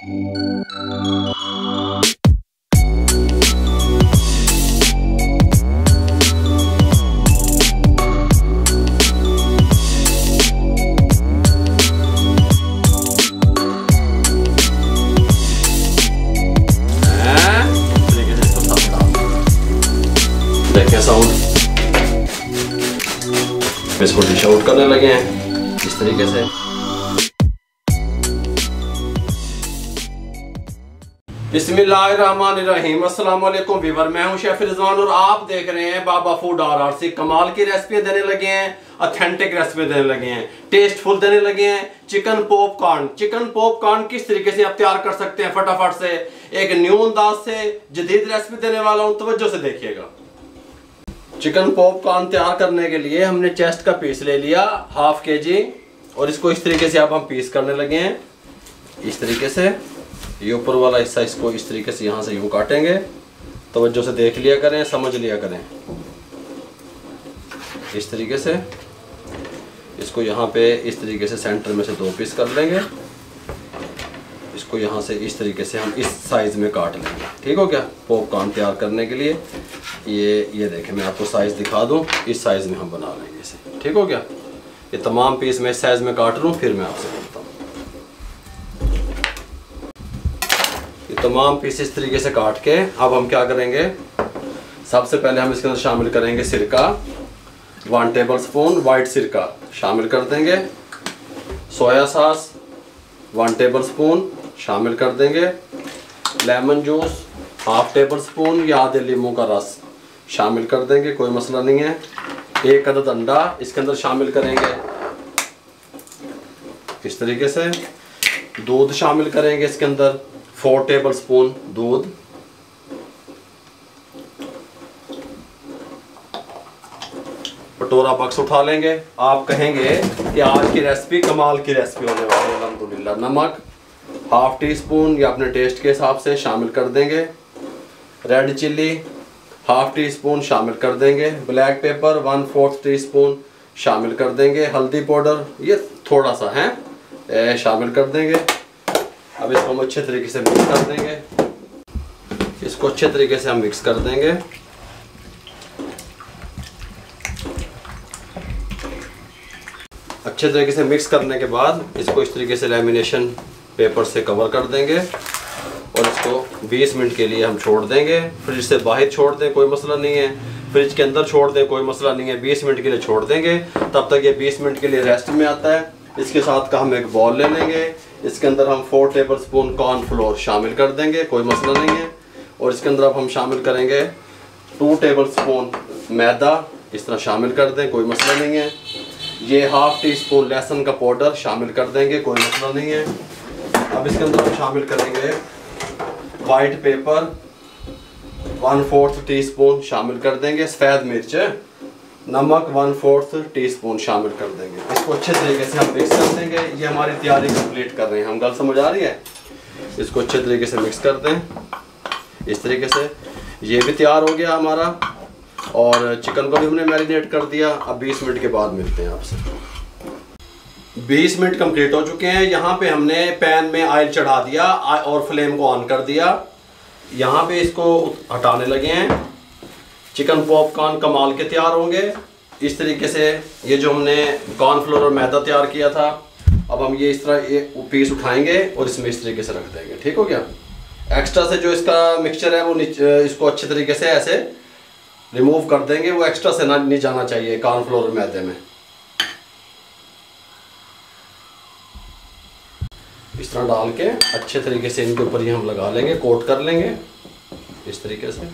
देखें साउंड, इसको dish out करने लगे हैं इस तरीके से। बिस्मिल्लाहिर्रहमानिर्रहीम। अस्सलाम वालेकुम व्यूअर, मैं हूं शेफ रिजवान और आप देख रहे हैं बाबा फूड RRC। कमाल की रेसिपी देने लगे हैं, ऑथेंटिक रेसिपी देने लगे हैं, टेस्टफुल देने लगे हैं। Chicken popcorn. चिकन पॉपकॉर्न किस तरीके से आप तैयार कर सकते हैं फटाफट से, एक न्यू अंदाज से जदीद रेसिपी देने वाला हूं, तवज्जो से देखिएगा। चिकन पॉपकॉर्न तैयार करने के लिए हमने चेस्ट का पीस ले लिया ½ kg और इसको इस तरीके से अब हम पीस करने लगे हैं इस तरीके से। ये ऊपर वाला हिस्सा इसको इस तरीके से यहाँ से यूँ काटेंगे, तवज्जो से देख लिया करें, समझ लिया करें। इस तरीके से इसको यहाँ पे इस तरीके से सेंटर में से 2 पीस कर लेंगे। इसको यहाँ से इस तरीके से हम इस साइज़ में काट लेंगे। ठीक हो गया। पॉपकॉर्न तैयार करने के लिए ये देखें, मैं आपको साइज़ दिखा दूँ, इस साइज़ में हम बना लेंगे इसे। ठीक हो गया। ये तमाम पीस मैं इस साइज़ में काट लूँ, फिर मैं आपसे बोलता हूँ। ये तमाम पीस इस तरीके से काट के अब हम क्या करेंगे, सबसे पहले हम इसके अंदर शामिल करेंगे सिरका। 1 टेबलस्पून वाइट सिरका शामिल कर देंगे। सोया सॉस 1 टेबलस्पून शामिल कर देंगे। लेमन जूस ½ टेबलस्पून या आधे लीमू का रस शामिल कर देंगे, कोई मसला नहीं है। 1 अदद अंडा इसके अंदर शामिल करेंगे इस तरीके से। दूध शामिल करेंगे इसके अंदर 4 टेबलस्पून दूध। कटोरा बक्स उठा लेंगे। आप कहेंगे कि आज की रेसिपी कमाल की रेसिपी होने वाली है अल्हम्दुलिल्लाह। नमक ½ टीस्पून या अपने टेस्ट के हिसाब से शामिल कर देंगे। रेड चिल्ली ½ टीस्पून शामिल कर देंगे। ब्लैक पेपर 1/4 टीस्पून शामिल कर देंगे। हल्दी पाउडर ये थोड़ा सा है शामिल कर देंगे। अब इसको हम अच्छे तरीके से मिक्स कर देंगे। इसको अच्छे तरीके से हम मिक्स कर देंगे। अच्छे तरीके से मिक्स करने के बाद इसको इस तरीके से लैमिनेशन पेपर से कवर कर देंगे और इसको 20 मिनट के लिए हम छोड़ देंगे। फ्रिज से बाहर छोड़ दें, कोई मसला नहीं है। फ्रिज के अंदर छोड़ दें, कोई मसला नहीं है। 20 मिनट के लिए छोड़ देंगे, तब तक ये 20 मिनट के लिए रेस्ट में आता है। इसके साथ का हम एक बॉल ले लेंगे। इसके अंदर हम 4 टेबलस्पून कॉर्नफ्लोर शामिल कर देंगे, कोई मसला नहीं है। और इसके अंदर अब हम शामिल करेंगे 2 टेबलस्पून मैदा, इस तरह शामिल कर दें, कोई मसला नहीं है। ये ½ टीस्पून लहसुन का पाउडर शामिल कर देंगे, कोई मसला नहीं है। अब इसके अंदर हम शामिल करेंगे वाइट पेपर 1/4 टीस्पून शामिल कर देंगे। सफ़ेद मिर्च, नमक 1/4 टीस्पून शामिल कर देंगे। इसको अच्छे तरीके से हम मिक्स कर देंगे। ये हमारी तैयारी कंप्लीट कर रहे हैं हम, गल समझ आ रही है। इसको अच्छे तरीके से मिक्स कर दें इस तरीके से। ये भी तैयार हो गया हमारा और चिकन को भी हमने मैरिनेट कर दिया। अब 20 मिनट के बाद मिलते हैं आपसे। 20 मिनट कंप्लीट हो चुके हैं। यहाँ पे हमने पैन में ऑयल चढ़ा दिया और फ्लेम को ऑन कर दिया। यहाँ पे इसको हटाने लगे हैं। चिकन पॉपकॉर्न कमाल के तैयार होंगे इस तरीके से। ये जो हमने कॉर्नफ्लोर और मैदा तैयार किया था, अब हम ये इस तरह एक पीस उठाएंगे और इसमें इस तरीके से रख देंगे। ठीक हो गया। एक्स्ट्रा से जो इसका मिक्सचर है वो इसको अच्छे तरीके से ऐसे रिमूव कर देंगे। वो एक्स्ट्रा से नहीं जाना चाहिए कॉर्नफ्लोर और मैदे में। इस तरह डाल के अच्छे तरीके से इनके ऊपर ही हम लगा लेंगे, कोट कर लेंगे इस तरीके से।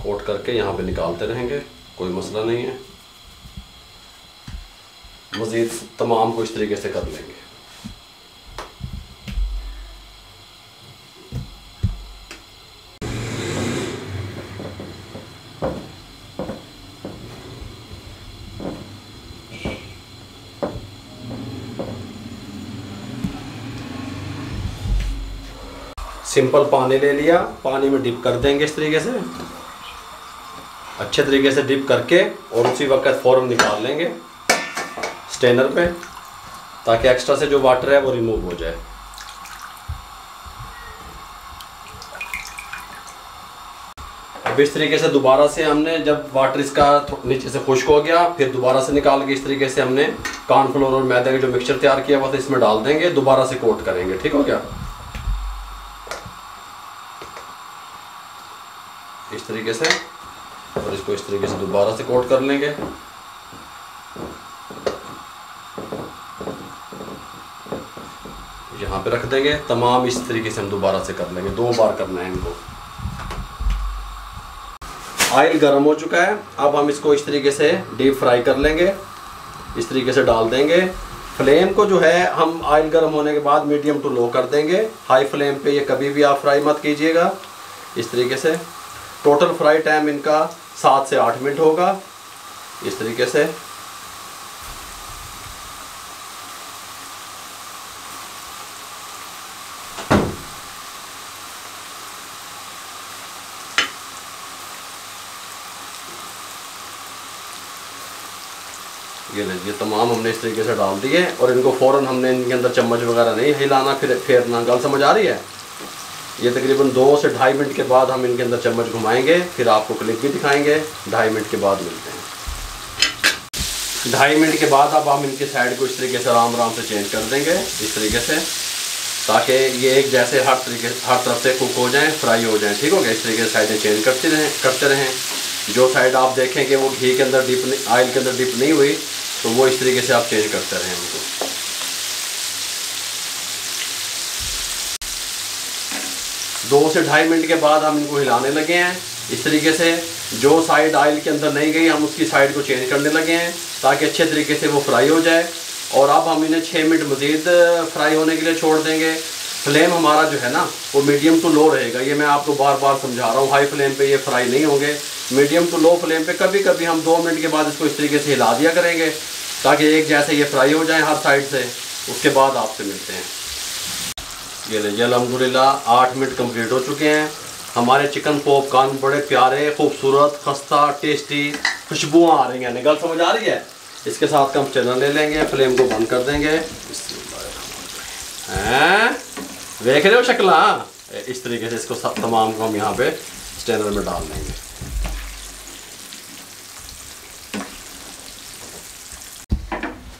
कोट करके यहाँ पे निकालते रहेंगे, कोई मसला नहीं है। मज़ीद तमाम को इस तरीके से कर लेंगे। सिंपल पानी ले लिया, पानी में डिप कर देंगे इस तरीके से। अच्छे तरीके से डिप करके और उसी वक्त फ़ौरन निकाल लेंगे स्टेनर पे। ताकि एक्स्ट्रा से जो वाटर है वो रिमूव हो जाए। अब इस तरीके से दोबारा से हमने, जब वाटर इसका नीचे से खुश्क हो गया, फिर दोबारा से निकाल के इस तरीके से हमने कॉर्नफ्लोर और मैदे का जो मिक्सचर तैयार किया हुआ था इसमें डाल देंगे, दोबारा से कोट करेंगे। ठीक हो गया? इस तरीके से, और इसको इस तरीके से दोबारा से कोट कर लेंगे। यहाँ पे रख देंगे। तमाम इस तरीके से हम दोबारा से कर लेंगे, 2 बार करना है इनको। ऑयल गर्म हो चुका है, अब हम इसको इस तरीके से डीप फ्राई कर लेंगे। इस तरीके से डाल देंगे। फ्लेम को जो है हम ऑयल गर्म होने के बाद मीडियम टू लो कर देंगे। हाई फ्लेम पे ये कभी भी आप फ्राई मत कीजिएगा। इस तरीके से टोटल फ्राई टाइम इनका 7 से 8 मिनट होगा। इस तरीके से ये तमाम हमने इस तरीके से डाल दिए, और इनको फ़ौरन हमने इनके अंदर चम्मच वगैरह नहीं हिलाना, फिर फेरना। गल समझ आ रही है? ये तकरीबन 2 से 2.5 मिनट के बाद हम इनके अंदर चम्मच घुमाएंगे, फिर आपको क्लिप भी दिखाएंगे। 2.5 मिनट के बाद मिलते हैं। 2.5 मिनट के बाद अब हम इनके साइड को इस तरीके से आराम से चेंज कर देंगे, इस तरीके से, ताकि ये एक जैसे हर तरफ से कुक हो जाएँ, फ्राई हो जाएँ। ठीक हो गया? इस तरीके से साइडें चेंज करते रहें। जो साइड आप देखें कि वो घी के अंदर डिप, ऑयल के अंदर डिप नहीं हुई, तो वो इस तरीके से आप चेंज करते रहें उनको। 2 से 2.5 मिनट के बाद हम इनको हिलाने लगे हैं इस तरीके से। जो साइड ऑयल के अंदर नहीं गई, हम उसकी साइड को चेंज करने लगे हैं, ताकि अच्छे तरीके से वो फ्राई हो जाए। और अब हम इन्हें 6 मिनट मज़ीद फ्राई होने के लिए छोड़ देंगे। फ्लेम हमारा जो है ना वो मीडियम टू लो रहेगा। ये मैं आपको बार बार समझा रहा हूँ, हाई फ्लेम पे ये फ्राई नहीं होंगे। मीडियम टू लो फ्लेम पे कभी कभी हम 2 मिनट के बाद इसको इस तरीके से हिला दिया करेंगे, ताकि एक जैसे ये फ्राई हो जाए हर साइड से। उसके बाद आपसे मिलते हैं। ये लीजिए, अल्हम्दुलिल्लाह 8 मिनट कंप्लीट हो चुके हैं। हमारे चिकन पॉपकॉर्न बड़े प्यारे, खूबसूरत, खस्ता, टेस्टी खुशबुआँ आ रही हैं। निगल समझ आ रही है? इसके साथ हम चैनल ले लेंगे, फ्लेम को बंद कर देंगे। हैं, देख रहे हो शक्ला? इस तरीके से इसको सब तमाम को हम यहाँ पे स्टैंडर में डाल देंगे।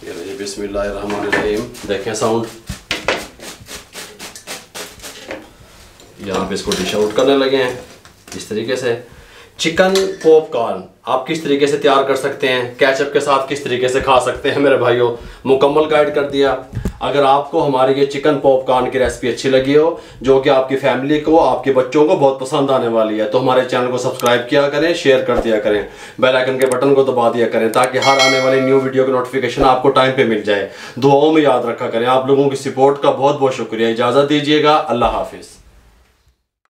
ये लीजिए, बिस्मिल्लाहिर्रहमानिर्रहीम। देखें साउंड। यहाँ पे इसको डिश आउट करने लगे हैं इस तरीके से। चिकन पॉपकॉर्न आप किस तरीके से तैयार कर सकते हैं, केचप के साथ किस तरीके से खा सकते हैं, मेरे भाइयों मुकम्मल गाइड कर दिया। अगर आपको हमारी ये चिकन पॉपकॉर्न की रेसिपी अच्छी लगी हो, जो कि आपकी फैमिली को, आपके बच्चों को बहुत पसंद आने वाली है, तो हमारे चैनल को सब्सक्राइब किया करें, शेयर कर दिया करें, बेल आइकन के बटन को दबा दिया करें, ताकि हर आने वाली न्यू वीडियो की नोटिफिकेशन आपको टाइम पे मिल जाए। दुआओं में याद रखा करें। आप लोगों की सपोर्ट का बहुत बहुत शुक्रिया। इजाज़त दीजिएगा। अल्लाह हाफिज़।